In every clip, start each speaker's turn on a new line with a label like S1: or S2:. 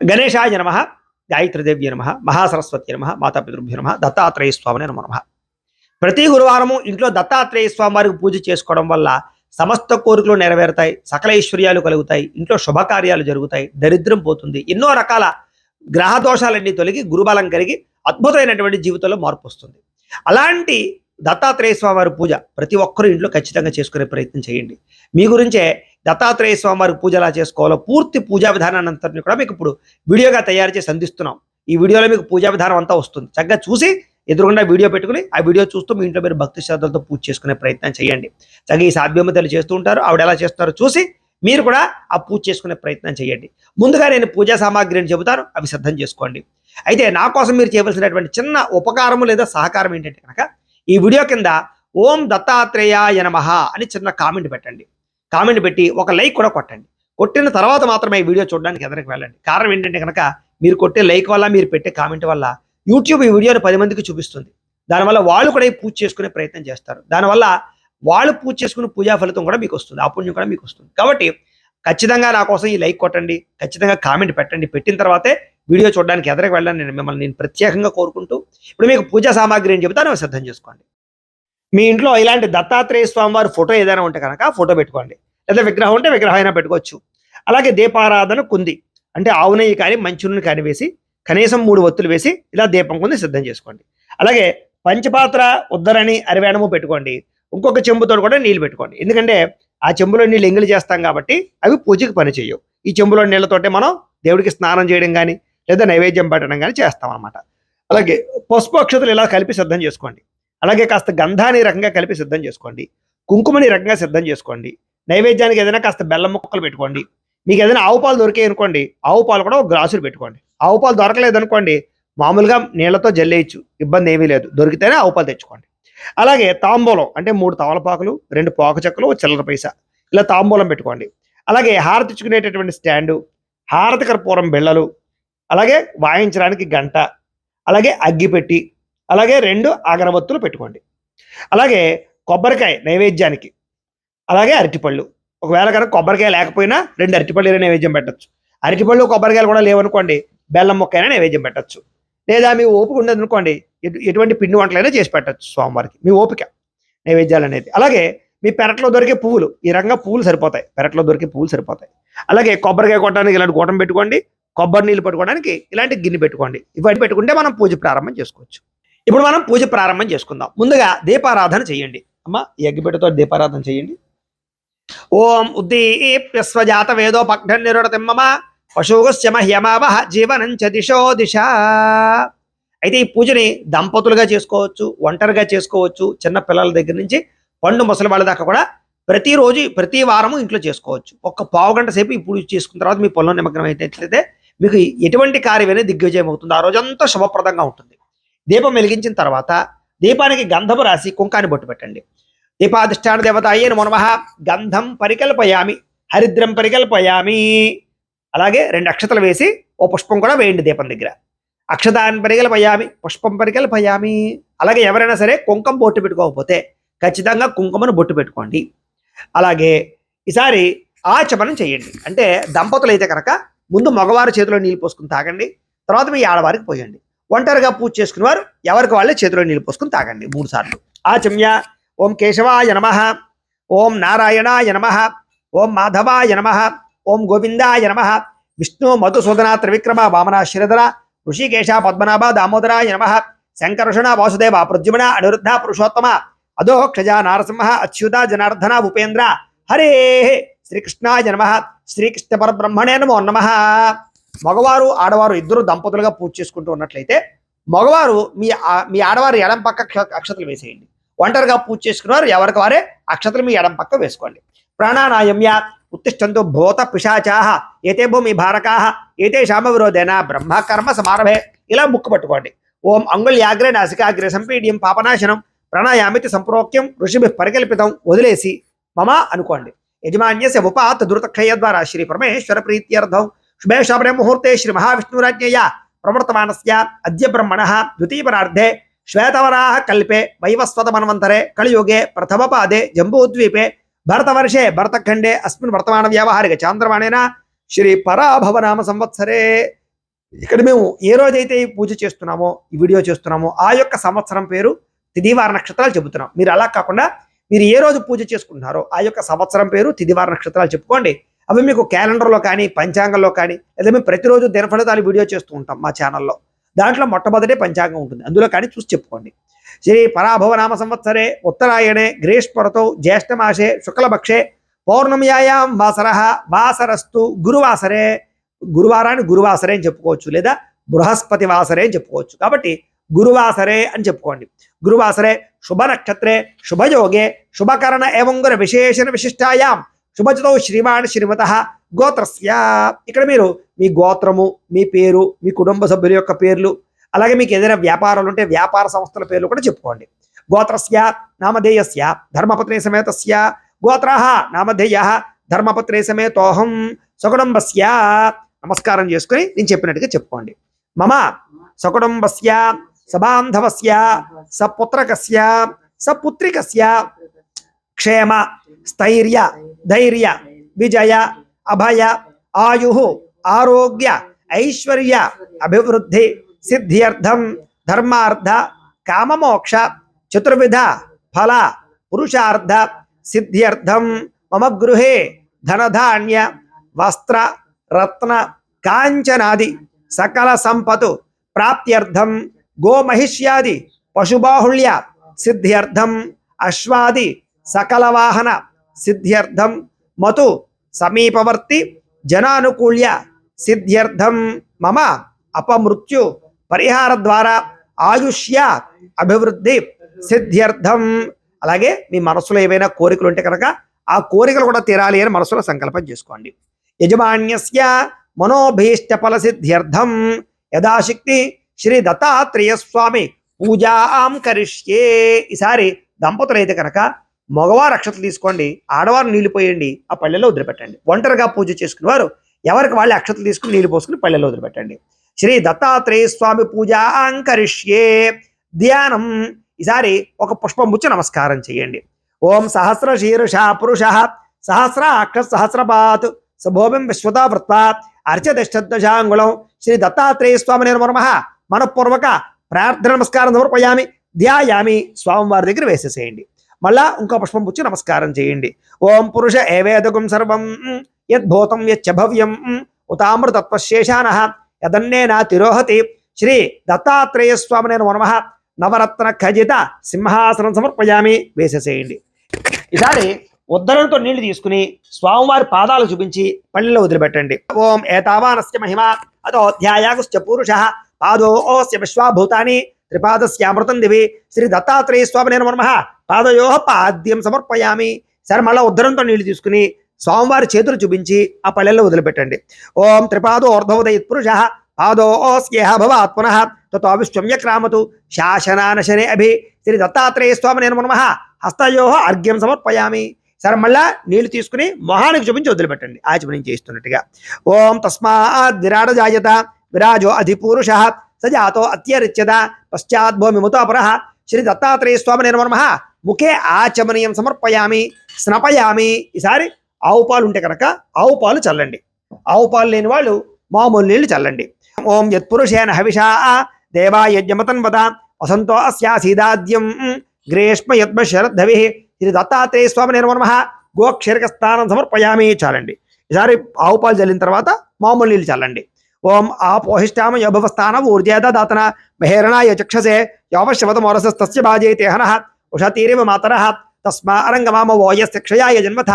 S1: గణేశాయ నమః, గాయత్రీదేవ్య నమః, మహాసరస్వతి నమః, మాతాపితృభ్యో నమః, దత్తాత్రేయ స్వామినే నమో నమః. ప్రతి గురువారము ఇంట్లో దత్తాత్రేయ స్వామి వారికి పూజ చేసుకోవడం వల్ల సమస్త కోరికలు నెరవేరుతాయి, సకల ఐశ్వర్యాలు కలుగుతాయి, ఇంట్లో శుభకార్యాలు జరుగుతాయి, దరిద్రం పోతుంది, ఎన్నో రకాల గ్రహ దోషాలన్నీ తొలగి గురుబలం కలిగి అద్భుతమైనటువంటి జీవితంలో మార్పు వస్తుంది. అలాంటి దత్తాత్రేయ స్వామి వారి పూజ ప్రతి ఒక్కరూ ఇంట్లో ఖచ్చితంగా చేసుకునే ప్రయత్నం చేయండి. మీ గురించే దత్తాత్రేయ స్వామి వారి పూజ ఎలా చేసుకోవాలో పూర్తి పూజా విధానాన్ని అంతటిని కూడా మీకు ఇప్పుడు వీడియోగా తయారు చేసి అందిస్తున్నాం. ఈ వీడియోలో మీకు పూజా విధానం అంతా వస్తుంది. చక్కగా చూసి ఎదురుగుండా వీడియో పెట్టుకుని ఆ వీడియో చూస్తూ మీ ఇంట్లో మీరు భక్తి శ్రద్ధలతో పూజ చేసుకునే ప్రయత్నం చేయండి. చక్కగా ఈ సాధ్యమతలు చేస్తూ ఉంటారు, ఆవిడ ఎలా చేస్తున్నారో చూసి మీరు కూడా ఆ పూజ చేసుకునే ప్రయత్నం చేయండి. ముందుగా నేను పూజా సామాగ్రిని చెబుతాను, అవి సిద్ధం చేసుకోండి. అయితే నా కోసం మీరు చేయవలసినటువంటి చిన్న ఉపకారము లేదా సహకారం ఏంటంటే కనుక ఈ వీడియో కింద ఓం దత్తాత్రేయాయ నమః అని చిన్న కామెంట్ పెట్టండి. కామెంట్ పెట్టి ఒక లైక్ కూడా కొట్టండి. కొట్టిన తర్వాత మాత్రమే ఈ వీడియో చూడడానికి ఎదురుకు వెళ్ళండి. కారణం ఏంటంటే కనుక మీరు కొట్టే లైక్ వల్ల, మీరు పెట్టే కామెంట్ వల్ల యూట్యూబ్ ఈ వీడియోని 10 మందికి చూపిస్తుంది. దానివల్ల వాళ్ళు కూడా ఈ పూజ చేసుకునే ప్రయత్నం చేస్తారు. దానివల్ల వాళ్ళు పూజ చేసుకునే పూజా ఫలితం కూడా మీకు వస్తుంది, ఆ పుణ్యం కూడా మీకు వస్తుంది. కాబట్టి ఖచ్చితంగా నా కోసం ఈ లైక్ కొట్టండి, ఖచ్చితంగా కామెంట్ పెట్టండి. పెట్టిన తర్వాతే వీడియో చూడడానికి ఎదురుకు వెళ్ళండి. నేను ప్రత్యేకంగా కోరుకుంటూ ఇప్పుడు మీకు పూజా సామాగ్రి అని చెబుతాను, అవి సిద్ధం చేసుకోండి. మీ ఇంట్లో ఇలాంటి దత్తాత్రేయ స్వామి వారి ఫోటో ఏదైనా ఉంటే కనుక ఫోటో పెట్టుకోండి, లేదా విగ్రహం ఉంటే విగ్రహం అయినా పెట్టుకోవచ్చు. అలాగే దీపారాధన కుంది అంటే ఆవు నెయ్యి కానీ మంచి నూనె కానీ వేసి కనీసం 3 ఒత్తులు వేసి ఇలా దీపం కుంది సిద్ధం చేసుకోండి. అలాగే పంచపాత్ర ఉద్దరణి అరివేణము పెట్టుకోండి. ఇంకొక చెంబుతో కూడా నీళ్ళు పెట్టుకోండి. ఎందుకంటే ఆ చెంబులో నీళ్ళు ఎంగిలి చేస్తాం కాబట్టి అవి పూజకి పని చేయవు. ఈ చెంబులో నీళ్ళతోటే మనం దేవుడికి స్నానం చేయడం కానీ లేదా నైవేద్యం పెట్టడం కానీ చేస్తాం అనమాట. అలాగే పసుపు అక్షతలు ఇలా కలిపి సిద్ధం చేసుకోండి. అలాగే కాస్త గంధాన్ని రకంగా కలిపి సిద్ధం చేసుకోండి. కుంకుమని రకంగా సిద్ధం చేసుకోండి. నైవేద్యానికి ఏదైనా కాస్త బెల్లం ముక్కలు పెట్టుకోండి. మీకు ఏదైనా ఆవు పాలు దొరికాయి అనుకోండి, ఆవు పాలు కూడా ఒక గ్లాసులు పెట్టుకోండి. ఆవు పాలు దొరకలేదనుకోండి, మామూలుగా నీళ్లతో జల్లేయచ్చు, ఇబ్బంది ఏమీ లేదు. దొరికితేనే ఆవు పాలు తెచ్చుకోండి. అలాగే తాంబూలం అంటే 3 తమలపాకులు, 2 పోక చెక్కలు, చిల్లర పైసా ఇలా తాంబూలం పెట్టుకోండి. అలాగే హారతి ఇచ్చుకునేటటువంటి స్టాండు, హారతి కర్పూరం బిళ్ళలు, అలాగే వాయించడానికి గంట, అలాగే అగ్గిపెట్టి, అలాగే 2 అగరబత్తులు పెట్టుకోండి. అలాగే కొబ్బరికాయ నైవేద్యానికి, అలాగే అరటిపళ్ళు. ఒకవేళ కనుక కొబ్బరికాయ లేకపోయినా 2 అరటిపళ్ళు నైవేద్యం పెట్టచ్చు. అరటిపళ్ళు కొబ్బరికాయలు కూడా లేవనుకోండి, బెల్లం ముక్కైనా నైవేద్యం పెట్టచ్చు. లేదా మీ ఓపిక ఉండదు అనుకోండి, ఎటువంటి పిండి వంటలైనా చేసి పెట్టచ్చు స్వామివారికి, మీ ఓపిక నైవేద్యాలు అనేది. అలాగే మీ పెరట్లో దొరికే పువ్వులు, ఈ రకంగా పువ్వులు సరిపోతాయి, పెరట్లో దొరికే పువ్వులు సరిపోతాయి. అలాగే కొబ్బరికాయ కొట్టడానికి ఇలాంటి గూటం పెట్టుకోండి. కొబ్బరి నీళ్ళు పెట్టుకోవడానికి ఇలాంటి గిన్నె పెట్టుకోండి. ఇవన్నీ పెట్టుకుంటే మనం పూజ ప్రారంభం చేసుకోవచ్చు. ఇప్పుడు మనం పూజ ప్రారంభం చేసుకుందాం. ముందుగా దీపారాధన చేయండి. అమ్మ ఈ అగ్గిపెట్టెతో దీపారాధన చేయండి. ఓం ఉద్దీప్యస్వజాత వేదోపఘ్నం నిరుడతిమ్మమ పశుగస్య మహ్యమావహ జీవనంచ దిశో దిశ. అయితే ఈ పూజని దంపతులుగా చేసుకోవచ్చు, ఒంటరిగా చేసుకోవచ్చు, చిన్న పిల్లల దగ్గర నుంచి పండు ముసలి వాళ్ళ దాకా కూడా ప్రతిరోజు ప్రతి వారము ఇంట్లో చేసుకోవచ్చు. ఒక్క పావు గంట సేపు ఈ పూజ చేసుకున్న తర్వాత మీ పొలం నిమగ్నం అయినట్లయితే మీకు ఎటువంటి కార్యమైనా దిగ్విజయం అవుతుంది. ఆ రోజంతా శుభప్రదంగా ఉంటుంది. దీపం వెలిగించిన తర్వాత దీపానికి గంధము రాసి కుంకాన్ని బొట్టు పెట్టండి. దీపాధిష్టాన దేవతాయే నమో నమః. గంధం పరికల్పయామి, హరిద్రం పరికల్పయామి. అలాగే 2 అక్షతలు వేసి ఓ పుష్పం కూడా వేయండి దీపం దగ్గర. అక్షతాన్ని పరికల్పయామి, పుష్పం పరికల్పయామి. అలాగే ఎవరైనా సరే కుంకుమ బొట్టు పెట్టుకోకపోతే ఖచ్చితంగా కుంకుమను బొట్టు పెట్టుకోండి. అలాగే ఈసారి ఆచమనం చేయండి. అంటే దంపతులు అయితే కనుక ముందు మగవారి చేతిలో నీళ్ళు పోసుకుని తాగండి, తర్వాత మీ ఆడవారికి పోయండి. ఒంటరిగా పూజ చేసుకునేవారు ఎవరికి వాళ్ళే చేతిలో నీళ్ళు పోసుకుని తాగండి 3 సార్లు. ఆచమ్య. ఓం కేశవాయ నమః, ఓం నారాయణాయ నమః, ఓం మాధవాయ నమః, ఓం గోవిందాయ నమః. విష్ణు మధుసూదన త్రివిక్రమ వామన శ్రీధర ఋషికేశ పద్మనాభ దామోదరాయ నమః. శంకర్షణ వాసుదేవ ప్రద్యుమ్న అనిరుద్ధ పురుషోత్తమ అధోక్షజ నారసింహ అచ్యుత జనార్దన ఉపేంద్ర హరే శ్రీకృష్ణాయ నమః. శ్రీకృష్ణ పరబ్రహ్మణే నమో నమః. మగవారు ఆడవారు ఇద్దరు దంపతులుగా పూజ చేసుకుంటూ ఉన్నట్లయితే మగవారు మీ ఆడవారు ఎడం పక్క అక్షతలు వేసేయండి. ఒంటరిగా పూజ చేసుకున్నారు ఎవరికి వారే అక్షతలు మీ ఎడం పక్క వేసుకోండి. ప్రాణానాయమ్య ఉత్తిష్టంతో భూత పిశాచాహ ఏతే భూమి భారకాహ ఏతే శామ విరోధేన బ్రహ్మకర్మ సమారభే. ఇలా ముక్కు పట్టుకోండి. ఓం అంగుళ్యాగ్రే నాసికాగ్రే సంపీడ్యం పాపనాశనం ప్రణాయామితి సంప్రోక్యం ఋషిభి పరికల్పితం వదిలేసి మమ అనుకోండి. యజమాన్యస్య ఉపాత్ ధృతక్షయ ద్వారా శ్రీ పరమేశ్వర ప్రీత్యర్థం శుభే శుభ్రే ముహూర్తే శ్రీ మహావిష్ణురాజ్ఞయ ప్రవర్తమానస్య అద్య బ్రహ్మణః ద్వితీయపరార్ధే శ్వేతవరాహ కల్పే వైవస్వత మన్వంతరే కలియుగే ప్రథమ పాదే జంబూద్వీపే భరతవర్షే భరతఖండే అస్మిన్ వర్తమాన వ్యావహారిక చాంద్రమాణేన శ్రీ పరాభవనామ సంవత్సరే ఇక్కడ మేము ఏ రోజైతే ఈ పూజ చేస్తున్నామో, ఈ వీడియో చేస్తున్నామో ఆ యొక్క సంవత్సరం పేరు, తిథివార నక్షత్రాలు చెబుతున్నాం. మీరు అలా కాకుండా మీరు ఏ రోజు పూజ చేసుకుంటున్నారో ఆ యొక్క సంవత్సరం పేరు, తిథివార నక్షత్రాలు చెప్పుకోండి. అవి మీకు క్యాలెండర్లో కానీ, పంచాంగంలో కానీ, లేదా మేము ప్రతిరోజు దినఫలితాలు వీడియో చేస్తూ ఉంటాం మా ఛానల్లో. దాంట్లో మొట్టమొదటి పంచాంగం ఉంటుంది, అందులో కానీ చూసి చెప్పుకోండి. శ్రీ పరాభవ నామ సంవత్సరే ఉత్తరాయణే గ్రీష్మఋతౌ జ్యేష్ఠమాసే శుక్లపక్షే పౌర్ణమ్యాయాం వాసరః వాసరస్తు గురువాసరే. గురువారాన్ని గురువాసరే అని చెప్పుకోవచ్చు, లేదా బృహస్పతి వాసరే అని చెప్పుకోవచ్చు. కాబట్టి గురువాసరే అని చెప్పుకోండి. గురువాసరే శుభ నక్షత్రే శుభయోగే శుభకరణ ఏవం గుర విశేషణ విశిష్టాయాం శుభజతో శ్రీమాన్ శ్రీమతః గోత్రస్య. ఇక్కడ మీరు మీ గోత్రము, మీ పేరు, మీ కుటుంబ సభ్యుల యొక్క పేర్లు, అలాగే మీకు ఏదైనా వ్యాపారాలు ఉంటే వ్యాపార సంస్థల పేర్లు కూడా చెప్పుకోండి. గోత్రస్య నామధేయస్య ధర్మపత్ని సమేతస్య గోత్రః నామధేయః ధర్మపత్ని సమేతోహం సకుటుంబస్య. నమస్కారం చేసుకుని నేను చెప్పినట్టుగా చెప్పుకోండి. మమ సకుటుంబస్య సబాంధవస్య సపుత్రకస్య సపుత్రికస్య క్షేమ స్థైర్య ధైర్య విజయ అభయ ఆయు ఆరోగ్య ఐశ్వర్య అభివృద్ధి సిద్ధ్యర్థం ధర్మార్థ కామమోక్ష చతుర్విధ ఫల పురుషార్థ సిద్ధ్యర్థం మమ గృహే ధనధాన్య వస్త్ర రత్న కాంచనాది సకల సంపతు ప్రాప్త్యర్థం గోమహిష్యాది పశుబాహుళ్య సిద్ధ్యర్థం అశ్వాది సకల వాహన సిద్ధ్యర్థం మతు సమీపవర్తి జనానుకూల్య సిద్ధ్యర్థం మమ అపమృత్యు పరిహార ద్వారా ఆయుష్య అభివృద్ధి సిద్ధ్యర్థం. అలాగే మీ మనసులో ఏవైనా కోరికలు ఉంటే కనుక ఆ కోరికలు కూడా తీరాలి అని మనసులో సంకల్పం చేసుకోండి. యజమాన్యస్య మనోభీష్ట ఫల సిద్ధ్యర్థం యథాశక్తి శ్రీ దత్తాత్రేయ స్వామి పూజాం కరిష్యే. ఈసారి దంపతులు అయితే కనుక మగవారు అక్షతలు తీసుకోండి, ఆడవారు నీళ్లు పోయండి, ఆ పల్లెల్లో వదిలిపెట్టండి. ఒంటరిగా పూజ చేసుకునేవారు ఎవరికి వాళ్ళే అక్షతలు తీసుకుని నీళ్లు పోసుకుని పల్లెల్లో వదిలిపెట్టండి. శ్రీ దత్తాత్రేయ స్వామి పూజాం కరిష్యే. ధ్యానం. ఈసారి ఒక పుష్పం ముచ్చి నమస్కారం చేయండి. ఓం సహస్ర శీర్ష పురుష సహస్రాక్ష సహస్రపాత్ సభోమిం విశ్వతా వృత్వాత్ అర్చతిష్టదశాంగుళం శ్రీ దత్తాత్రేయ స్వామి నమః మనపూర్వక ప్రార్థన నమస్కారం సమర్పయామి. ధ్యాయామి. స్వామివారి దగ్గర వేసేసేయండి. మళ్ళా ఇంకో పుష్పం పుచ్చి నమస్కారం చేయండి. ఓం పురుష ఏవేదకం సర్వం యద్భూతం యచ్చ భవ్యం ఉతామృతత్వశేషానః యదన్నేన తిరోహతి శ్రీ దత్తాత్రేయ స్వామి నమః నవరత్న ఖజిత సింహాసనం సమర్పయామి. వేసేసేయండి. ఈసారి ఉద్దరంతో నీళ్లు తీసుకుని స్వామివారి పాదాలు చూపించి పళ్ళెలో వదిలిపెట్టండి. ఓం ఏతావానస్య మహిమ అతో ధ్యాయాగుశ్చ పురుష పాదోస్య విశ్వాభూతాని త్రిపాదస్యామృతం దివి శ్రీ దత్తాత్రేయ స్వామి నమః పాదయో పాద్యం సమర్పయామి. సరే మళ్ళా ఉద్దరంతో నీళ్లు తీసుకుని స్వామివారి చేతులు చూపించి ఆ పళ్ళెల్లో వదిలిపెట్టండి. ఓం త్రిపాదో అర్ధోదయత్ పురుష పాదోస్యేహ భవాత్ పునః తతో విశ్వమ్యక్రామతు శాసనానశనే అభి శ్రీ దత్తాత్రేయ స్వామి నమః హస్తయో అర్ఘ్యం సమర్పయామి. సరే మళ్ళా నీళ్లు తీసుకుని మొహానికి చూపించి వదిలిపెట్టండి ఆచమనం చేస్తున్నట్టుగా. ఓం తస్మాత్ విరాడ జాయత విరాజో అధిపురుష సజాతో అత్యరిచ్యత పశ్చాద్భూమిముతోపరః శ్రీ దత్తాత్రేయ స్వామి నమః ముఖే ఆచమనీయం సమర్పయామి స్నపయామి. ఈసారి ఆవు పాలు ఉంటే కనుక ఆవు పాలు చల్లండి. ఆవు పాలు లేని వాళ్ళు మామూలు నీళ్లు చల్లండి. ఓం యత్పురుషేణ హవిషా దేవాయజ్ఞమతన్వత వసంతో అస్యాసీదాద్యం గ్రీష్మ యద్మ శరద్ధవి శ్రీ దత్తాత్రేయ స్వామి నమః గోక్షరిక స్నానం సమర్పయామి. చాలండి. ఈసారి ఆవు పాలు చల్లిన తర్వాత మామూలు నీళ్ళు చల్లండి. ఓం ఆపోహిష్టామ యోభవస్థాన ఊర్జేదాతన మహేరణాయ చక్షసే యోవశవతమోరసస్తస్య బాజేతే హనః ఉషతీరివ మాతరః తస్మా అరంగమామ వోయస్య క్షయాయ జన్మథ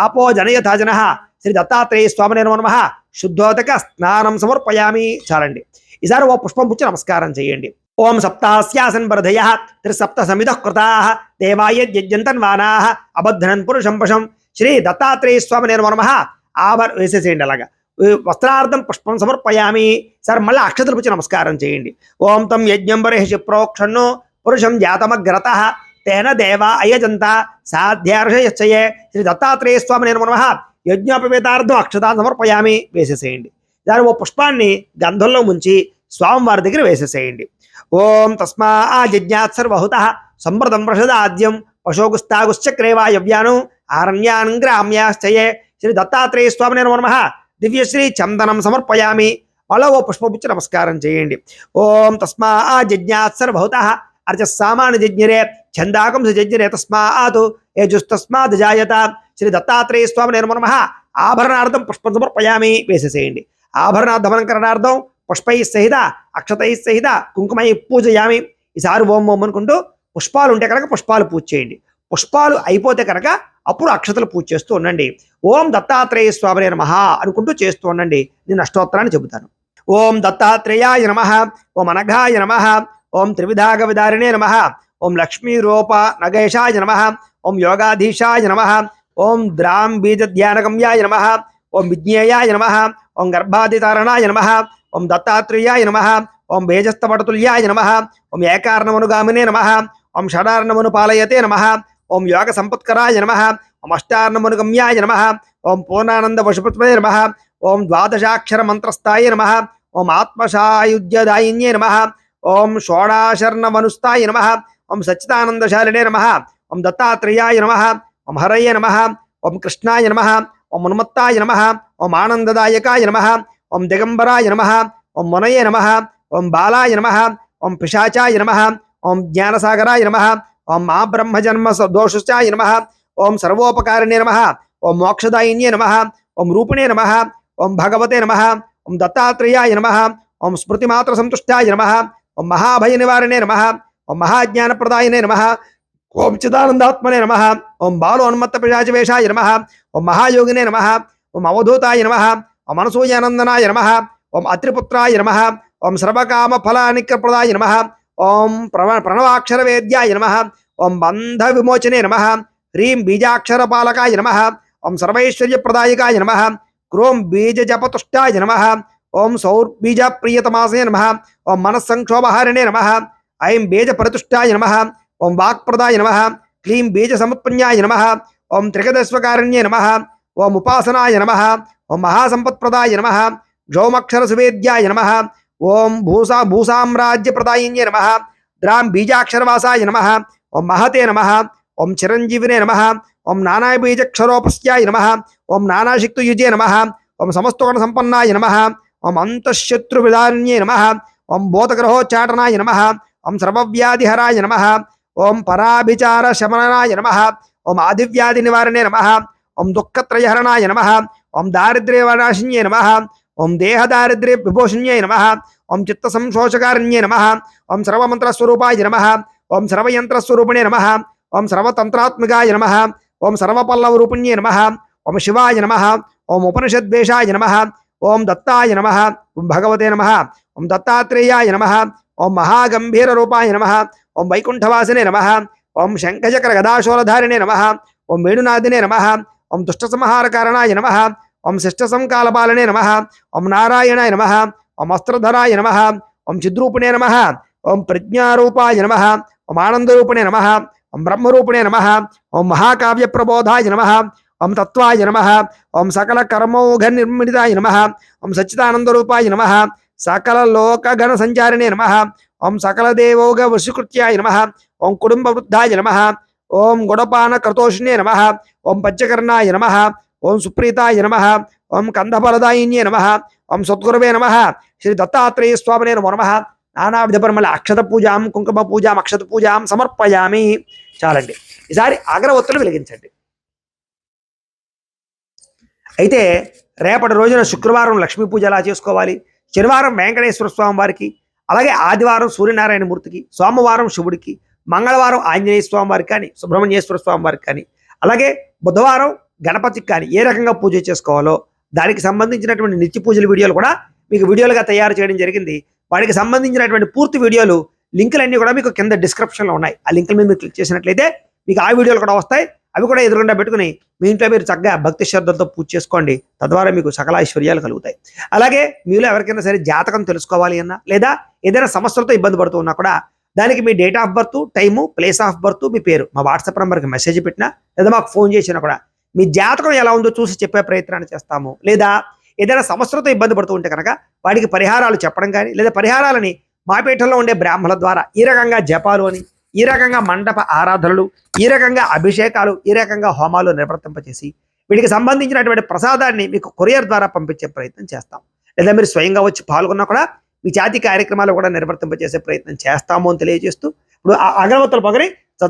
S1: ఆపో జనయథా జనః శ్రీ దత్తాత్రేయ స్వామి నమః శుద్ధోదక స్నానం సమర్పయామి. చాలండి. ఈసారి ఓ పుష్పం పుచ్చి నమస్కారం చేయండి. ఓం సప్తాస్యాసన్ బర్ధయ త్రిసప్త సమిత కృతాః దేవాయ యజ్ఞంతన్వానాః అబద్ధనన్ పురుషం పశం శ్రీ దత్తాత్రేయ స్వామి నమః వేసేసేయండి. అలాగా వస్త్రార్థం పుష్పం సమర్పయామి. సరే మళ్ళీ అక్షతలు పుచ్చి నమస్కారం చేయండి. ఓం తం యజ్ఞం బర్హిషి ప్రోక్షణో పురుషం జాతమగ్రతః తేన దేవా అయజంత సాధ్యార్షయశ్చయే శ్రీ దత్తాత్రేయ స్వామి నమః యజ్ఞోపవేతార్థం అక్షతాన్ని సమర్పయామి. వేసేసేయండి. దాని ఓ పుష్పాన్ని గంధంలో ముంచి స్వామివారి దగ్గర వేసేసేయండి. ఓం తస్మాజ్ఞాత్ సర్వహుతః సంవృతం ప్రషదాద్యం పశోగుస్తాగుశ్చక్రేవాయవ్యాను ఆరణ్యాన్ గ్రామ్యాశ్చయే శ్రీ దత్తాత్రేయ స్వామి నమః దివ్యశ్రీ చందనం సమర్పయామి. మళ్ళీ ఓ పుష్పపుచ్చి నమస్కారం చేయండి. ఓం తస్మా జజ్ఞాత్ సర్వభూతః అర్చస్సామాని జజ్ఞరే ఛందాకం సజజ్ఞరే తస్మాత్ యజుస్తస్మాత్ జాయత. శ్రీ దత్తాత్రేయ స్వామి నమో నమః. ఆభరణార్థం పుష్పం సమర్పయామి. వేసేసేయండి. ఆభరణాధమనంకరణార్థం పుష్పై సహిత అక్షతై సహిత కుంకుమై పూజయామి. ఈసారి ఓం ఓం అనుకుంటూ పుష్పాలు ఉంటే కనుక పుష్పాలు పూజ చేయండి. పుష్పాలు అయిపోతే కనుక అప్పుడు అక్షతలు పూజ చేస్తూ ఉండండి. ఓం దత్తాత్రేయ స్వామి నమః అనుకుంటూ చేస్తూ ఉండండి. నేను అష్టోత్తరాన్ని చెబుతాను. ఓం దత్తాత్రేయాయ నమః. ఓం అనఘాయ నమః. ఓం త్రివిధాగ విదారిణే నమః. ఓం లక్ష్మీ రూప నగేశాయ నమః. ఓం యోగాధీశాయ నమః. ఓం ద్రాం బీజధ్యానగమ్యాయ నమః. ఓం విజ్ఞేయాయ నమః. ఓం గర్భాదితారణాయ నమః. ఓం దత్తాత్రేయాయ నమః. ఓం భేజస్తపటతుల్యాయ నమః. ఓం ఏకార్ణమనుగామినే నమః. ఓం షడార్ణమనుపాలయతే నమః. ఓం యోగ సంపత్కరాయ నమః. ఓం అష్టార్ణమనుగమ్యాయ నమః. ఓం పూర్ణానంద వశుపత్వే నమః. ఓం ద్వాదశాక్షర మంత్రస్థాయ నమః. ఓం ఆత్మసాయుధ్యదాయిన్యే నమః. ఓం షోడాశర్ణమనుస్థాయ నమః. ఓం సచ్చిదానందశాలినే నమః. ఓం దత్తాత్రేయాయ నమః. ఓం హరయ నమః. ఓం కృష్ణాయ నమః. ఓం ఉన్మత్తాయ నమః. ఓం ఆనందదాయకాయ నమః. ఓం దిగంబరాయ నమః. ఓం మునయే నమః. ఓం బాలాయ నమః. ఓం పిశాచాయ నమః. ఓం జ్ఞానసాగరాయ నమః. ఓం మా బ్రహ్మజన్మ దోషుశ్చాయ నమః. ఓం సర్వోపకారిణే నమః. ఓం మోక్షదాయిన్యే నమః. ఓం రూపిణే నమః. ఓం భగవతే నమః. ఓం దత్తాత్రేయాయ నమః. ఓం స్మృతిమాత్ర సంతుష్టాయ నమః. ఓం మహాభయ నివారణే నమః. ఓం మహాజ్ఞానప్రదాయనే నమః. ఓం చిదానందాత్మనే నమః. ఓం బాలోన్మత్త పిశాచవేషాయ నమః. ఓం మహాయోగినే నమః. ఓం అవధూతాయ నమః. ఓం అనసూయానందనాయ నమః. ఓం అత్రిపుత్రాయ నమః. ఓం సర్వకామ ఫలానిక్యప్రదాయ నమః. ఓం ప్రణవాక్షర వేద్యాయ నమః. ఓం బంధ విమోచనే నమః. హ్రీం బీజాక్షర పాలకాయ నమః. ఓం సర్వైశ్వర్యప్రదాయకాయ నమః. క్రోం బీజ జపతుష్టాయ నమః. ఓం సౌర్బీజ ప్రియతమాసే నమః. ఓం మనస్సంక్షోభహారిణే నమః. ఐం బీజ పరితుష్టాయ నమః. ఓం వాక్ప్రదాయ నమః. క్లీం బీజ సముత్పన్యాయ నమః. ఓం త్రికదస్వకారణ్యే నమః. ఓం ఉపాసనాయ నమః. ఓం మహాసంపత్ప్రదాయ నమః. క్షౌమక్షర సువేద్యాయ నమః. ఓం భూసామ్రాజ్యప్రదాయిన్యే నమః. ద్రాం బీజాక్షరవాసాయ నమః. ఓం మహతే నమః. ఓం చిరంజీవినే నమః. ఓం నానాబీజక్షరోపస్యాయ నమః. ఓం నానాశక్తియుజే నమః. ఓం సమస్తగుణ సంపన్నాయ నమః. ఓం అంతఃశత్రువిదాన్యే నమః. ఓం భూతగ్రహోచ్చాటనాయ నమః. ఓం సర్వవ్యాధిహరాయ నమః. ఓం పరాభిచార శమనాయ నమః. ఓం ఆదివ్యాధి నివారణే నమః. ఓం దుఃఖత్రయహరణాయ నమః. ఓం దారిద్ర్యనాశిన్యే నమః. ఓం దేహదారిద్ర్య విభూషణ్యే నమః. ఓం చిత్త సంశోషకారణ్యే నమః. ఓం సర్వమంత్రస్వరూపాయ నమః. ఓం సర్వయంత్రస్వరూపిణే నమః. ఓం సర్వతంత్రాత్మికాయ నమః. ఓం సర్వపల్లవరూపిణ్యే నమః. ఓం శివాయ నమః. ఓం ఉపనిషద్వేషాయ నమః. ఓం దత్తాయ నమః. ఓం భగవతే నమః. ఓం దత్తాత్రేయాయ నమః. ఓం మహాగంభీర రూపాయ నమః. ఓం వైకుంఠవాసినే నమః. ఓం శంఖచక్ర గదాశూలధారిణే నమః. ఓం వేణునాథినే నమః. ఓం దుష్టసంహారకారణాయ నమః. ఓం శిష్టసంకాలపాలనే నమః. ఓం నారాయణాయ నమః. ఓం అస్త్రధరాయ నమః. ఓం చిద్రూపిణే నమః. ఓం ప్రజ్ఞారూపాయ నమః. ఓం ఆనందరూపిణే నమః. ఓం బ్రహ్మరూపిణే నమః. ఓం మహాకావ్య ప్రబోధాయ నమః. ఓం తత్వాయ నమః. ఓం సకల కర్మౌఘ నిర్మితాయ నమః. ఓం సచ్చిదానందరూపాయ నమః. సకల లోకగణ సంచారిణే నమః. ఓం సకల దేవోగ వశీకృత్యాయ నమః. ఓం కుటుంబ వృద్ధాయ నమః. ఓం గుడపాన కృతోష్ణే నమః. ఓం పంచకర్ణాయ నమః. ఓం సుప్రీతాయ నమః. ఓం కందఫలదాయిన్యే నమః. ఓం సద్గురవే నమః. శ్రీ దత్తాత్రేయ స్వామినే నమో నమః. నానావిధ పరిమళ అక్షత పూజాం కుంకుమ పూజాం అక్షత పూజాం సమర్పయామి. చాలండి. ఈసారి అగరవత్తులు వెలిగించండి. అయితే రేపటి రోజున శుక్రవారం లక్ష్మీ పూజ ఎలా చేసుకోవాలి, శనివారం వెంకటేశ్వర స్వామి వారికి, అలాగే ఆదివారం సూర్యనారాయణ మూర్తికి, సోమవారం శివుడికి, మంగళవారం ఆంజనేయ స్వామి వారికి కానీ సుబ్రహ్మణ్యేశ్వర స్వామి వారికి కానీ, అలాగే బుధవారం గణపతికి కానీ ఏ రకంగా పూజ చేసుకోవాలో దానికి సంబంధించినటువంటి నిత్య పూజల వీడియోలు కూడా మీకు వీడియోలుగా తయారు చేయడం జరిగింది. వాటికి సంబంధించినటువంటి పూర్తి వీడియోలు లింకులన్నీ కూడా మీకు కింద డిస్క్రిప్షన్లో ఉన్నాయి. ఆ లింకుల మీద మీరు క్లిక్ చేసినట్లయితే మీకు ఆ వీడియోలు కూడా వస్తాయి. అవి కూడా ఎదురుకుండా పెట్టుకుని మీ ఇంట్లో మీరు చక్కగా భక్తి శ్రద్ధలతో పూజ చేసుకోండి. తద్వారా మీకు సకల ఐశ్వర్యాలు కలుగుతాయి. అలాగే మీలో ఎవరికైనా సరే జాతకం తెలుసుకోవాలి అన్నా, లేదా ఏదైనా సమస్యలతో ఇబ్బంది పడుతూ ఉన్నా కూడా దానికి మీ date of birth, time, place of birth, మీ పేరు మా వాట్సాప్ నెంబర్కి మెసేజ్ పెట్టినా, లేదా మాకు ఫోన్ చేసినా కూడా మీ జాతకం ఎలా ఉందో చూసి చెప్పే ప్రయత్నాన్ని చేస్తాము. లేదా ఏదైనా సమస్యలతో ఇబ్బంది పడుతూ ఉంటే కనుక వాటికి పరిహారాలు చెప్పడం కానీ, లేదా పరిహారాలని మా పీఠంలో ఉండే బ్రాహ్మణుల ద్వారా ఈ రకంగా జపాలు అని, ఈ రకంగా మండప ఆరాధనలు, ఈ రకంగా అభిషేకాలు, ఈ రకంగా హోమాలు నిర్వర్తింపచేసి వీటికి సంబంధించినటువంటి ప్రసాదాన్ని మీకు కొరియర్ ద్వారా పంపించే ప్రయత్నం చేస్తాం. లేదా మీరు స్వయంగా వచ్చి పాల్గొన్నా కూడా మీ జాతి కార్యక్రమాలు కూడా నిర్వర్తింపజేసే ప్రయత్నం చేస్తాము అని తెలియజేస్తూ ఇప్పుడు ఆ అగరవత్తులు పగరి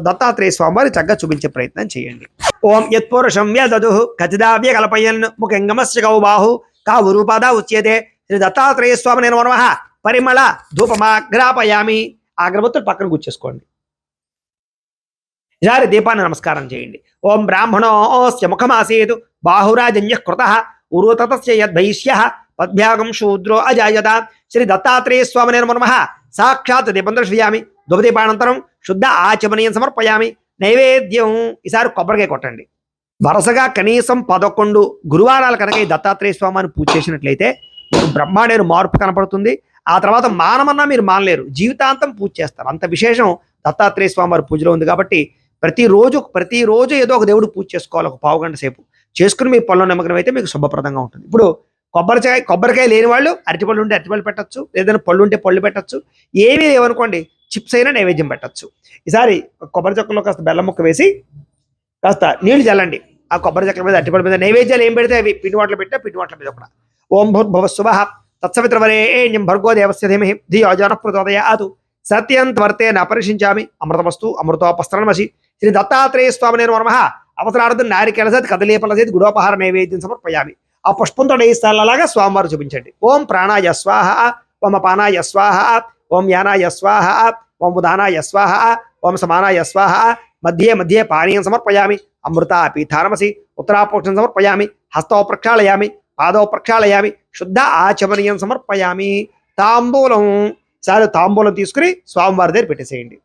S1: దత్తాత్రేయ స్వామి వారి చక్కగా చూపించే ప్రయత్నం చేయండి. ఓం యత్పురుషం యదదు ఖచ్చిదావ్య కల్పయన్ ముఖంగమస్య కౌబాహు కావురూపాద ఉచ్యతే శ్రీ దత్తాత్రేయ స్వామి నేను నమః పరిమళ ధూపమాగ్రాపయామి. ఆ అగరవత్తులు పక్కన కూర్చేసుకోండి. ఈసారి దీపాన్ని నమస్కారం చేయండి. ఓం బ్రాహ్మణోస్య ముఖమాసేతు బాహురాజన్య కృత ఉరుతతస్య యద్వైశ్య పద్భ్యాగం శూద్రో అజాయత శ్రీ దత్తాత్రేయ స్వామి నమః సాక్షాత్ దీపం దర్శయామి. ధూపదీపానంతరం శుద్ధ ఆచమనీయం సమర్పయామి. నైవేద్యం ఈసారి కొబ్బరికాయ కొట్టండి. వరుసగా కనీసం 11 గురువారాలు కనుక ఈ దత్తాత్రేయ స్వామిని పూజ చేసినట్లయితే మీకు బ్రహ్మాండమైన మార్పు కనపడుతుంది. ఆ తర్వాత మానమన్నా మీరు మానలేరు, జీవితాంతం పూజ చేస్తారు. అంత విశేషం దత్తాత్రేయ స్వామి వారి పూజలో ఉంది. కాబట్టి ప్రతిరోజు ఏదో ఒక దేవుడు పూజ చేసుకోవాలి. ఒక పావు గంట సేపు చేసుకుని మీ పనులు నిమగ్నం అయితే మీకు శుభప్రదంగా ఉంటుంది. ఇప్పుడు కొబ్బరికాయ లేని వాళ్ళు అరటిపళ్ళు ఉంటే అరటిపళ్ళు పెట్టచ్చు, ఏదైనా పళ్ళు ఉంటే పళ్ళు పెట్టచ్చు, ఏమీ లేవనుకోండి చిప్స్ అయినా నైవేద్యం పెట్టచ్చు. ఈసారి కొబ్బరి చెక్కలో కాస్త బెల్లం ముక్క వేసి కాస్త నీళ్లు చల్లండి. ఆ కొబ్బరి చెక్కల మీద అరటిపళ్ళ మీద నైవేద్యాలు ఏం పెడితే అవి పిండి వాటిలో పెట్టా పిండి వాటిల మీద కూడా ఓం భూర్భువస్సువః తత్సవితృవరేణ్యం భర్గో దేవస్య ధీమహి ధియో యో ప్రచోదయాత్ సత్యంత్వర్తేన అపరిషించామి అమృతమస్తు అమృతోపస్త్రణమసి. శ్రీ దత్తాత్రేయ స్వామి నమః అవసరార్థం నారికేళ సత్ కదలీపల సత్ గుడోపహార నైవేద్యం సమర్పయామి. ఆ పుష్పంతో డేస్తాలలాగా స్వామివారు చూపించండి. ఓం ప్రాణాయ స్వాహ, ఓం అపానాయ స్వాహ, ఓం యానాయ స్వాహ, ఓం ఉదానాయ స్వాహ, ఓం సమానాయ స్వాహ. మధ్యే మధ్యే పానీయం సమర్పయామి. అమృత పీఠానమసి ఉత్తరాపోక్షం సమర్పయామి. హస్తో ప్రక్షాళయామి, పాదో ప్రక్షాళయామి. శుద్ధ ఆచమనీయం సమర్పయామి. తాంబూలం తాంబూలం తీసుకుని స్వామివారి దగ్గర పెట్టేసేయండి.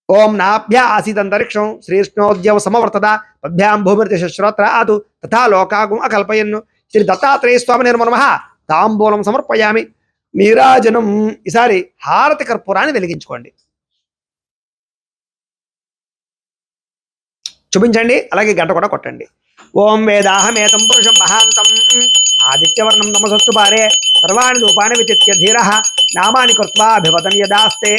S1: ఓం నాభ్య ఆసీదంతరిక్షం శ్రీష్ణోద్యవ సమవర్తద పద్భ్యాం భూమిర్దశ శ్రోత్ర ఆదు తథా లోకాగం అకల్పయన్ను. శ్రీ దత్తాత్రేయ స్వామి నమః తాంబూలం సమర్పయామి. నీరాజనం ఈసారి హారతి కర్పూరాన్ని వెలిగించుకోండి, చూపించండి. అలాగే గంట కూడా కొట్టండి. ఓం వేదాహమేతం పురుషం మహాంతం ఆదిత్యవర్ణం నమసస్తు పారే సర్వాణి రూపాన్ని విచిత్య ధీర నామాని కృత్వా అభివదన్ యదాస్తే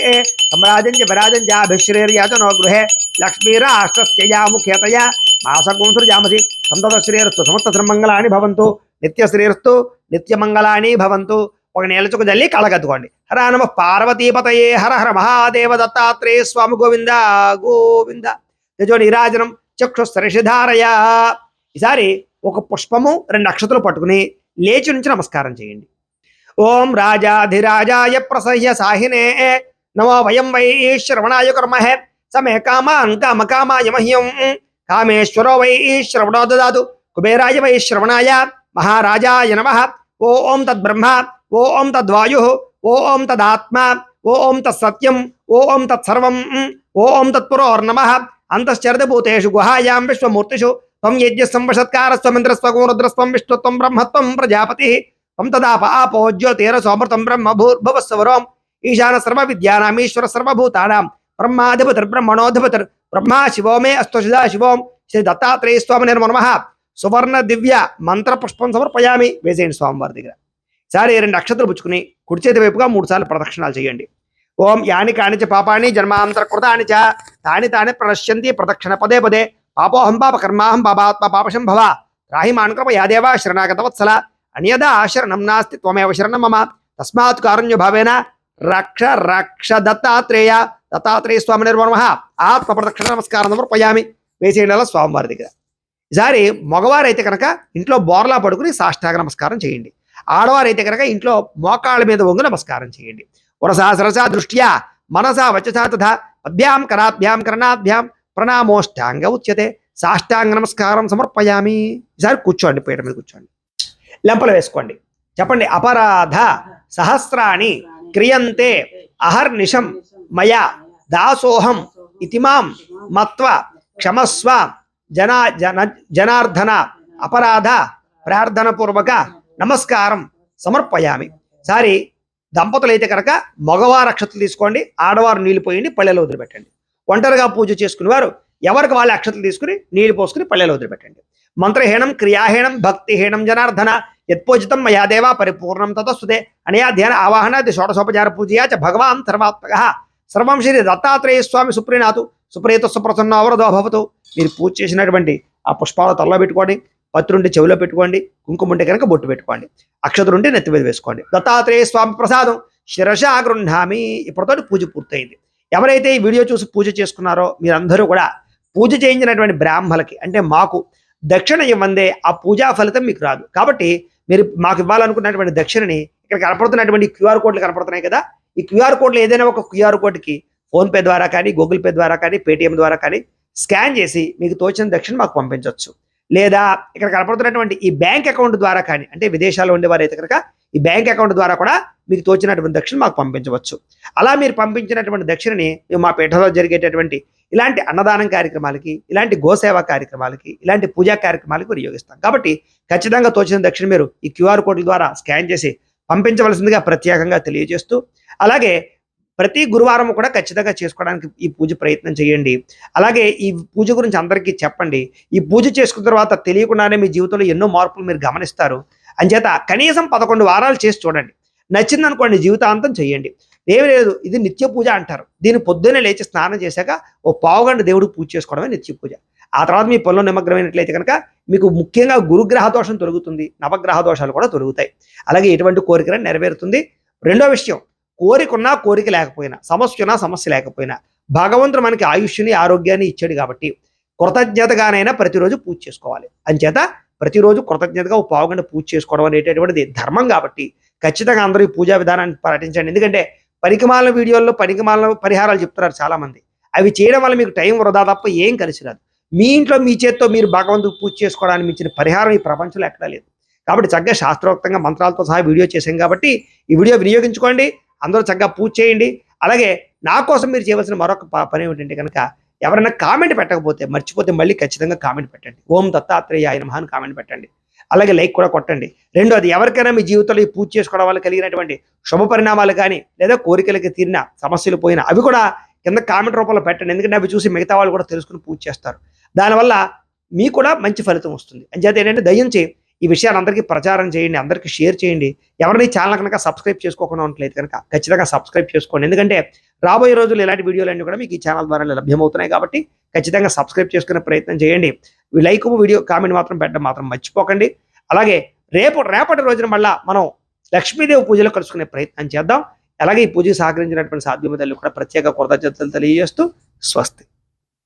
S1: సమ్రాజం చ విరాజం చాభిశ్రేర్యాచనో గృహే లక్ష్మీరాష్ట్రస్యయాముఖ్యతయా మాసగోంసుర్జామసి సంతత శ్రేయస్తు సమస్త శ్రీమంగళాని భవంతు నిత్య శ్రేయస్తు నిత్యమంగళాని భవంతు. ఒక నేలచుకు జల్లి కళగత్తుకోండి. హర నమ పార్వతీపతయే హర హర మహాదేవ దత్తాత్రేయ స్వామి గోవింద గోవింద. తేజో నీరాజనం చక్షుస్తరిషిధారయ. ఈసారి ఒక పుష్పము 2 అక్షతలు పట్టుకుని లేచి నుంచి నమస్కారం చేయండి. ఓం రాజాధిరాజాయ ప్రసహ్య సాహినే నమో వయం వై శ్రవణాయ కర్మహే సమే కామాన్ కామకామాయ మహ్యం కామేశ్వరో వై శ్రవణో దదాతు కుబేరాయ వై శ్రవణాయ మహారాజాయ నమః. ఓం తద్బ్రహ్మ, ఓం తద్వాయు, ఓం తదాత్మ, ఓం తత్సత్యం, ఓం తత్సర్వం, ఓం తత్పురోర్నమః. అంతశ్చరదభూతేషు గుహాయాం విశ్వమూర్తిషు త్వం యజ్ఞ సంవశత్కారస్వమింద్రస్వగో రుద్రస్వం విష్ణుత్వం బ్రహ్మత్వం ప్రజాపతి త్వం తదాప ఆపో జ్యోతిరసోమృతం బ్రహ్మ భూర్భువస్సువరోం ఈశాన సర్వ విద్యానామీశ్వర సర్వభూతానాం బ్రహ్మాధిపతిర్ బ్రహ్మణోధిపతిర్ బ్రహ్మా శివో మే అస్తు సదాశివోం. శ్రీ దత్తాత్రేయ స్వామి నమః సువర్ణ దివ్య మంత్ర పుష్పం సమర్పయామి. వేసేయండి స్వామివారి దగ్గర. ఈసారి 2 అక్షతలు పుచ్చుకుని కుడి చేతి వైపుగా 3 సార్లు ప్రదక్షిణాలు చేయండి. ఓం యాని కాని చ పాపాని జన్మాంతరకృతాని చ తాని తాని ప్రణశ్యంతి ప్రదక్షిణ పదే పదే పాపోహం పాప కర్మాహం పాపాత్మ పాపశంభవ రాహి మాన్కృప యాదేవ శరణాగతవత్సల అన్యదా శరణం నాస్తి త్వమేవ శరణం మమ తస్మాత్ కారుణ్య భావేన రక్ష రక్ష దత్తాత్రేయ. దత్తాత్రేయ స్వామి నమః ఆత్మ ప్రదక్షిణ నమస్కారం సమర్పయామి. వేసేయండి స్వామివారి దగ్గర. ఈసారి మగవారైతే కనుక ఇంట్లో బోర్లా పడుకుని సాష్టాంగ నమస్కారం చేయండి. ఆడవారైతే కనుక ఇంట్లో మోకాళ్ళ మీద వంగు నమస్కారం చేయండి. వరసా సరసా దృష్ట్యా మనసా వచసా తథా పద్భ్యాం కరాభ్యాం కరణాభ్యాం ప్రణామోష్టాంగ ఉచ్యతే. సాష్టాంగ నమస్కారం సమర్పయామి. ఈసారి కూర్చోండి, పీట మీద కూర్చోండి, లెంపలు వేసుకోండి. చెప్పండి. అపరాధ సహస్రాణి క్రియంతే అహర్నిశం మయా దాసోహం ఇతిమాం మత్వ క్షమస్వ జనార్దన అపరాధ ప్రార్థన పూర్వక నమస్కారం సమర్పయామి. సారి దంపతులైతే కనుక మగవారు అక్షతలు తీసుకోండి, ఆడవారు నీళ్లు పోయండి, పళ్ళెలో వదిలిపెట్టండి. ఒంటరిగా పూజ చేసుకునే వారు ఎవరికి వాళ్ళ అక్షతలు తీసుకుని నీళ్లు పోసుకుని పళ్ళెలో వదిలిపెట్టండి. మంత్రహీనం క్రియాహీనం భక్తిహీనం జనార్దన యత్పూజితం మయా దేవ పరిపూర్ణం తతస్తుతే అనయా ధ్యాన ఆవాహన షోడశోపచార పూజయా చ భగవాన్ సర్వాత్మక సర్వం శ్రీ దత్తాత్రేయ స్వామి సుప్రీనాథు సుప్రీత సుప్రసన్న అవరదో భవతు. మీరు పూజ చేసినటువంటి ఆ పుష్పాలు తలలో పెట్టుకోండి. పత్రి ఉంటే చెవిలో పెట్టుకోండి, కుంకుమ ఉంటే కనుక బొట్టు పెట్టుకోండి, అక్షతలు ఉంటే నెత్తి మీద వేసుకోండి. దత్తాత్రేయ స్వామి ప్రసాదం శిరసా గృహ్ణామి. ఇప్పటితోటి పూజ పూర్తయింది. ఎవరైతే ఈ వీడియో చూసి పూజ చేసుకున్నారో మీరందరూ కూడా పూజ చేయించినటువంటి బ్రాహ్మలకి అంటే మాకు దక్షిణ ఇవ్వందే ఆ పూజా ఫలితం మీకు రాదు. కాబట్టి మీరు మాకు ఇవ్వాలనుకున్నటువంటి దక్షిణని ఇక్కడ కనపడుతున్నటువంటి క్యూఆర్ కోడ్లు కనపడుతున్నాయి కదా, ఈ క్యూఆర్ కోడ్లు ఏదైనా ఒక క్యూఆర్ కోడ్కి ఫోన్పే ద్వారా కానీ, గూగుల్ పే ద్వారా కానీ, పేటిఎం ద్వారా కానీ స్కాన్ చేసి మీకు తోచిన దక్షిణ మాకు పంపించవచ్చు. లేదా ఇక్కడ కనపడుతున్నటువంటి ఈ బ్యాంక్ అకౌంట్ ద్వారా కానీ, అంటే విదేశాల్లో ఉండేవారైతే కనుక ఈ బ్యాంక్ అకౌంట్ ద్వారా కూడా మీకు తోచినటువంటి దక్షిణ మాకు పంపించవచ్చు. అలా మీరు పంపించినటువంటి దక్షిణని మేము మా పీఠంలో జరిగేటటువంటి ఇలాంటి అన్నదానం కార్యక్రమాలకి, ఇలాంటి గోసేవ కార్యక్రమాలకి, ఇలాంటి పూజా కార్యక్రమాలకు వినియోగిస్తాం. కాబట్టి ఖచ్చితంగా తోచిన దక్షిణ మీరు ఈ క్యూఆర్ కోడ్ల ద్వారా స్కాన్ చేసి పంపించవలసిందిగా ప్రత్యేకంగా తెలియజేస్తూ, అలాగే ప్రతి గురువారం కూడా ఖచ్చితంగా చేసుకోవడానికి ఈ పూజ ప్రయత్నం చేయండి. అలాగే ఈ పూజ గురించి అందరికీ చెప్పండి. ఈ పూజ చేసుకున్న తర్వాత తెలియకుండానే మీ జీవితంలో ఎన్నో మార్పులు మీరు గమనిస్తారు. అంచేత కనీసం 11 వారాలు చేసి చూడండి. నచ్చిందనుకోండి జీవితాంతం చేయండి. ఏమి లేదు, ఇది నిత్య పూజ అంటారు. దీన్ని పొద్దున్నే లేచి స్నానం చేశాక ఓ పావుగంట దేవుడికి పూజ చేసుకోవడమే నిత్య పూజ. ఆ తర్వాత మీ పనులు నిమగ్నమైనట్లయితే కనుక మీకు ముఖ్యంగా గురుగ్రహ దోషం తొలగుతుంది, నవగ్రహ దోషాలు కూడా తొలగుతాయి. అలాగే ఎటువంటి కోరిక నెరవేరుతుంది. రెండో విషయం, కోరికున్నా కోరిక లేకపోయినా, సమస్య ఉన్నా సమస్య లేకపోయినా భగవంతుడు మనకి ఆయుష్ని ఆరోగ్యాన్ని ఇచ్చాడు కాబట్టి కృతజ్ఞతగానైనా ప్రతిరోజు పూజ చేసుకోవాలి. అంచేత ప్రతిరోజు కృతజ్ఞతగా ఒక పావుగంట పూజ చేసుకోవడం అనేటటువంటిది ధర్మం కాబట్టి ఖచ్చితంగా అందరూ ఈ పూజా విధానాన్ని పాటించండి. ఎందుకంటే పనికిమాలిన వీడియోల్లో పనికిమాలిన పరిహారాలు చెప్తున్నారు చాలామంది. అవి చేయడం వల్ల మీకు టైం వృధా తప్ప ఏం కలిసి రాదు. మీ ఇంట్లో మీ చేత్తో మీరు భగవంతుడికి పూజ చేసుకోవడానికి మించిన పరిహారం ఈ ప్రపంచంలో ఎక్కడా లేదు. కాబట్టి చక్కగా శాస్త్రోక్తంగా మంత్రాలతో సహా వీడియో చేశాం కాబట్టి ఈ వీడియో వినియోగించుకోండి. అందరూ చక్కగా పూజ చేయండి. అలాగే నా కోసం మీరు చేయవలసిన మరొక పని ఏమిటంటే కనుక ఎవరైనా కామెంట్ పెట్టకపోతే మర్చిపోతే మళ్ళీ ఖచ్చితంగా కామెంట్ పెట్టండి. ఓం దత్తాత్రేయాయ నమః అని కామెంట్ పెట్టండి. అలాగే లైక్ కూడా కొట్టండి. రెండోది, ఎవరికైనా మీ జీవితంలో ఈ పూజ చేసుకోవడం వల్ల కలిగినటువంటి శుభ పరిణామాలు కానీ, లేదా కోరికలకి తీరిన సమస్యలు పోయినా అవి కూడా కింద కామెంట్ రూపంలో పెట్టండి. ఎందుకంటే అవి చూసి మిగతా వాళ్ళు కూడా తెలుసుకుని పూజ చేస్తారు. దానివల్ల మీకు కూడా మంచి ఫలితం వస్తుంది. అంచేత ఏంటంటే దయించి ఈ విషయాన్ని అందరికీ ప్రచారం చేయండి, అందరికీ షేర్ చేయండి. ఎవరిని ఛానల్ కనుక సబ్స్క్రైబ్ చేసుకోకుండా ఉండట్లేదు కనుక ఖచ్చితంగా సబ్స్క్రైబ్ చేసుకోండి. ఎందుకంటే రాబోయే రోజులు ఇలాంటి వీడియోలన్నీ కూడా మీకు ఈ ఛానల్ ద్వారా లభ్యమవుతున్నాయి కాబట్టి ఖచ్చితంగా సబ్స్క్రైబ్ చేసుకునే ప్రయత్నం చేయండి. లైక్, వీడియో, కామెంట్ మాత్రం పెట్టడం మాత్రం మర్చిపోకండి. అలాగే రేపటి రోజున మళ్ళా మనం లక్ష్మీదేవి పూజలో కలుసుకునే ప్రయత్నం చేద్దాం. అలాగే ఈ పూజకు సహకరించినటువంటి సాధ్యమ తల్లి కూడా ప్రత్యేక కృతజ్ఞతలు తెలియజేస్తూ స్వస్తి.